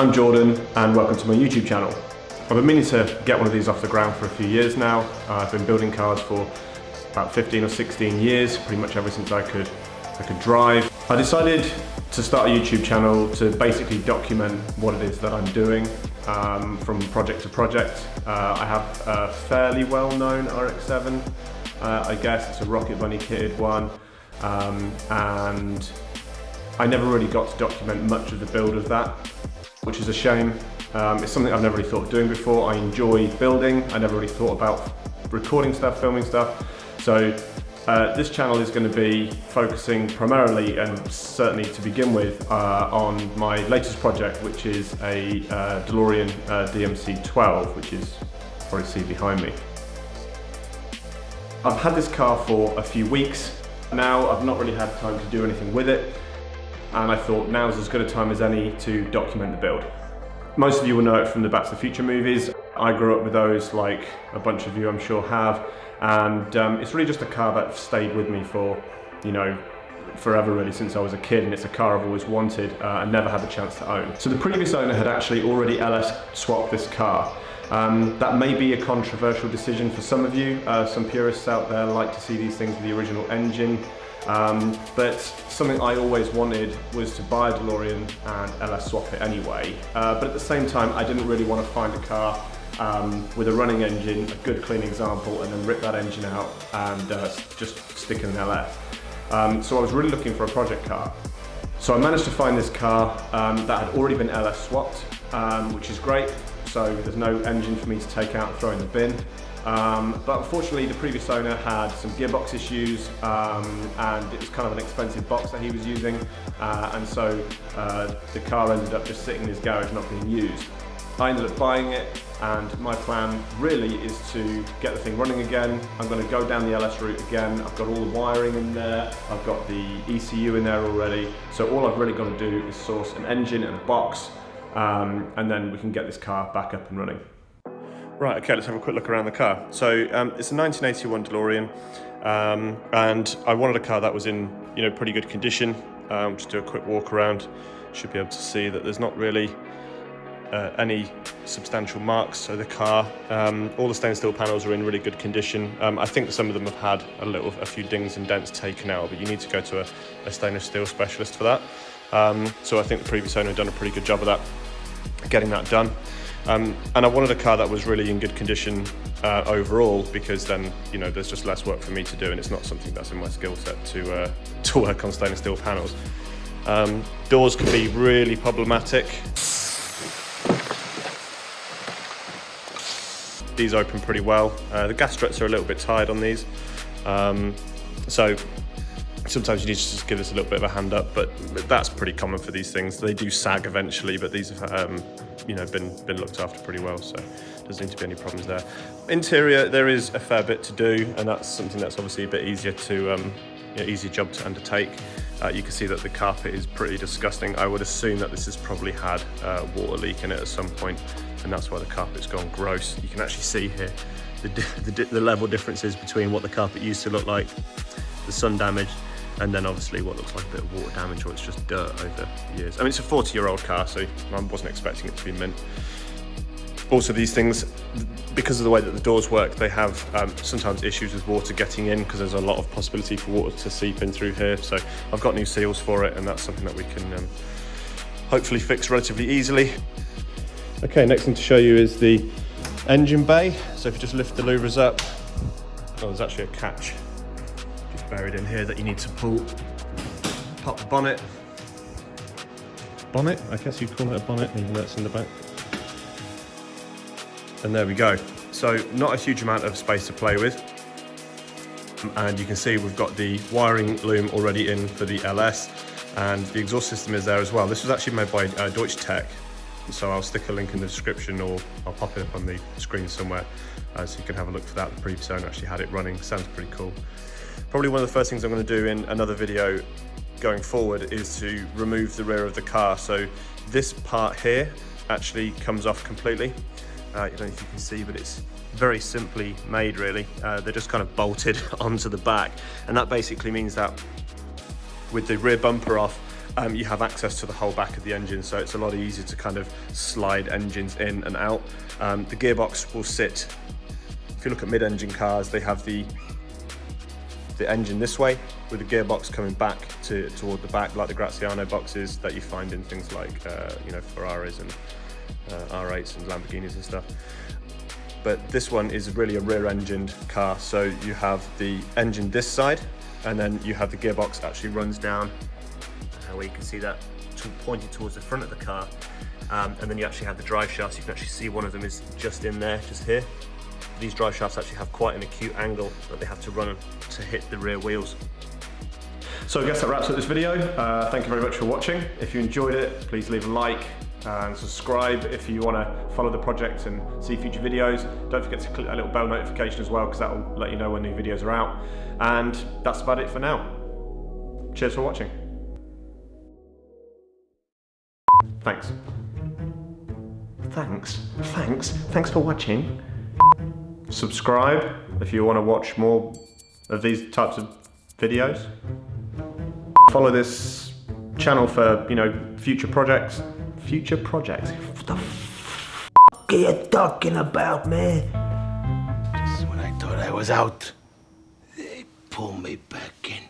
I'm Jordan and welcome to my YouTube channel. I've been meaning to get one of these off the ground for a few years now. I've been building cars for about 15 or 16 years, pretty much ever since I could drive. I decided to start a YouTube channel to basically document what it is that I'm doing from project to project. I have a fairly well-known RX-7, I guess. It's a Rocket Bunny kitted one, and I never really got to document much of the build of that, which is a shame. It's something I've never really thought of doing before. I enjoy building. I never really thought about recording stuff, filming stuff. So this channel is going to be focusing primarily, and certainly to begin with, on my latest project, which is a Delorean DMC-12, which is probably see behind me. I've had this car for a few weeks now. I've not really had time to do anything with it, and I thought now's as good a time as any to document the build. Most of you will know it from the Back to the Future movies. I grew up with those, like a bunch of you I'm sure have, and it's really just a car that stayed with me for, you know, forever really, since I was a kid, and it's a car I've always wanted and never had the chance to own. So the previous owner had actually already LS swapped this car. That may be a controversial decision for some of you. Some purists out there like to see these things with the original engine. But something I always wanted was to buy a DeLorean and LS swap it anyway. But at the same time, I didn't really want to find a car with a running engine, a good clean example, and then rip that engine out and just stick in an LS. So I was really looking for a project car. So I managed to find this car that had already been LS swapped, which is great. So there's no engine for me to take out and throw in the bin. But unfortunately the previous owner had some gearbox issues, and it was kind of an expensive box that he was using, and so the car ended up just sitting in his garage not being used. I ended up buying it, and my plan really is to get the thing running again. I'm going to go down the LS route again. I've got all the wiring in there, I've got the ECU in there already, so all I've really got to do is source an engine and a box, and then we can get this car back up and running. Right, okay, let's have a quick look around the car. So it's a 1981 DeLorean, and I wanted a car that was in, you know, pretty good condition. Just do a quick walk around. Should be able to see that there's not really any substantial marks. So the car, all the stainless steel panels are in really good condition. I think some of them have had a few dings and dents taken out, but you need to go to a stainless steel specialist for that. So I think the previous owner had done a pretty good job of that, getting that done. And I wanted a car that was really in good condition overall, because then, you know, there's just less work for me to do, and it's not something that's in my skill set to work on stainless steel panels. Doors can be really problematic. These open pretty well. The gas struts are a little bit tired on these, so sometimes you need to just give this a little bit of a hand up, but that's pretty common for these things. They do sag eventually, but these have you know, been looked after pretty well, so doesn't seem to be any problems there. Interior, there is a fair bit to do, and that's something that's obviously a bit easier to easier job to undertake. You can see that the carpet is pretty disgusting. I would assume that this has probably had a water leak in it at some point, and that's why the carpet's gone gross. You can actually see here the level differences between what the carpet used to look like, the sun damage, and then obviously what looks like a bit of water damage, or it's just dirt over years. I mean, it's a 40-year-old car, so I wasn't expecting it to be mint. Also, these things, because of the way that the doors work, they have sometimes issues with water getting in, because there's a lot of possibility for water to seep in through here. So I've got new seals for it, and that's something that we can hopefully fix relatively easily. Okay, next thing to show you is the engine bay. So if you just lift the louvers up, oh, there's actually a catch buried in here that you need to pull. Pop the bonnet. Bonnet? I guess you'd call it a bonnet, even though it's in the back. And there we go. So not a huge amount of space to play with. And you can see we've got the wiring loom already in for the LS, and the exhaust system is there as well. This was actually made by Deutsche Tech, so I'll stick a link in the description, or I'll pop it up on the screen somewhere, so you can have a look for that. The previous owner actually had it running. Sounds pretty cool. Probably one of the first things I'm going to do in another video going forward is to remove the rear of the car. So this part here actually comes off completely. I don't know if you can see, but it's very simply made really. They're just kind of bolted onto the back, and that basically means that with the rear bumper off, you have access to the whole back of the engine, so it's a lot easier to kind of slide engines in and out. The gearbox will sit, if you look at mid-engine cars, they have the engine this way with the gearbox coming back toward the back, like the Graziano boxes that you find in things like you know, Ferraris and R8s and Lamborghinis and stuff. But this one is really a rear-engined car, so you have the engine this side, and then you have the gearbox actually runs down, where you can see that pointing towards the front of the car, and then you actually have the drive shafts. You can actually see one of them is just in there, just here. These drive shafts actually have quite an acute angle that they have to run to hit the rear wheels. So I guess that wraps up this video. Thank you very much for watching. If you enjoyed it, please leave a like and subscribe if you want to follow the project and see future videos. Don't forget to click that little bell notification as well, because that will let you know when new videos are out. And that's about it for now. Cheers for watching. Thanks for watching. Subscribe if you want to watch more of these types of videos. Follow this channel for, you know, future projects. What the f are you talking about, man? Just when I thought I was out, they pull me back in.